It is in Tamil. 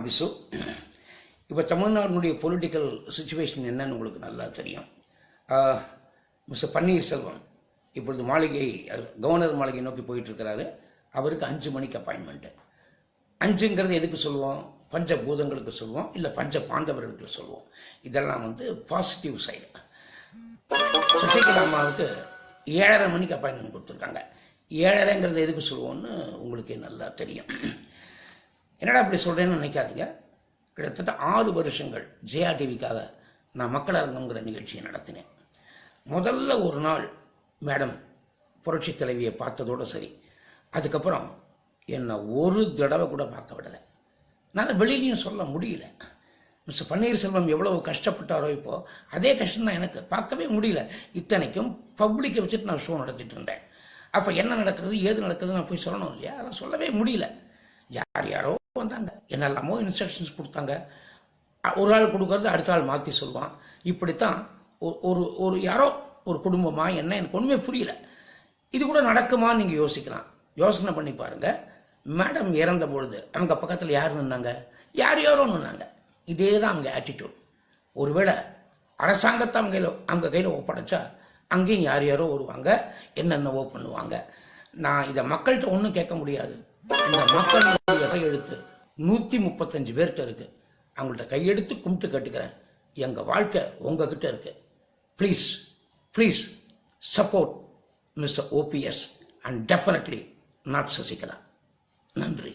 பிசு. இப்போ தமிழ்நாட்டினுடைய பொலிட்டிக்கல் சுச்சுவேஷன் என்னன்னு உங்களுக்கு நல்லா தெரியும். மிஸ்டர் பன்னீர்செல்வம் இப்பொழுது மாளிகை கவர்னர் மாளிகை நோக்கி போயிட்டுருக்கிறாரு. அவருக்கு 5 மணிக்கு அப்பாயின்மெண்ட்டு. 5ங்கிறது எதுக்கு சொல்லுவோம்? பஞ்சபூதங்களுக்கு சொல்லுவோம், இல்லை பஞ்ச பாண்டவர்களுக்கு சொல்லுவோம். இதெல்லாம் பாசிட்டிவ் சைடு. சசிகலா அம்மாவுக்கு 7:30 மணிக்கு அப்பாயின்மெண்ட் கொடுத்துருக்காங்க. 7:30ங்கிறது எதுக்கு சொல்லுவோம்னு உங்களுக்கு நல்லா தெரியும். என்னடா அப்படி சொல்கிறேன்னு நினைக்காதீங்க. கிட்டத்தட்ட 6 வருஷங்கள் ஜெயா டிவிக்காக நான் மக்கள் அரங்கங்கிற நிகழ்ச்சியை நடத்தினேன். முதல்ல ஒரு நாள் மேடம் புரட்சி தலைவியை பார்த்ததோடு சரி, அதுக்கப்புறம் என்னை ஒரு தடவை கூட பார்க்க விடலை. நான் வெளியிலையும் சொல்ல முடியல. மிஸ்டர் பன்னீர்செல்வம் எவ்வளவு கஷ்டப்பட்டாரோ இப்போது அதே கஷ்டம் தான் எனக்கு. பார்க்கவே முடியல. இத்தனைக்கும் பப்ளிக்கை வச்சுட்டு நான் ஷோ நடத்திட்டு இருந்தேன். அப்போ என்ன நடக்கிறது ஏது நடக்குது நான் போய் சொல்லணும் இல்லையா? அதெல்லாம் சொல்லவே முடியல. யாரோ வந்தாங்க, என்னெல்லாமோ இன்ஸ்ட்ரக்ஷன்ஸ் கொடுத்தாங்க. ஒரு ஆள் கொடுக்கறது அடுத்த ஆள் மாற்றி சொல்லுவான். இப்படித்தான் ஒரு யாரோ ஒரு குடும்பமா என்ன எனக்கு ஒன்றுமே புரியல. இது கூட நடக்குமான்னு நீங்கள் யோசிக்கலாம். யோசனை பண்ணி பாருங்க. மேடம் இறந்த பொழுது அவங்க பக்கத்தில் யார் நின்னாங்க? யாரோ நின்னாங்க. இதே தான் அவங்க ஆட்டிடியூட். ஒருவேளை அரசாங்கத்தை அவங்க கையில் ஒப்படைச்சா அங்கேயும் யாரோ வருவாங்க, என்னென்னவோ பண்ணுவாங்க. நான் இதை மக்கள்கிட்ட ஒன்றும் கேட்க முடியாது. இந்த மக்களுடைய கையெழுத்து 135 பேர்கிட்ட இருக்கு. அவங்கள்ட்ட கையெடுத்து கும்பிட்டு கேட்டுக்கிறேன், எங்கள் வாழ்க்கை உங்ககிட்ட இருக்கு. Please support mister OPS and definitely not Sasikala. நன்றி.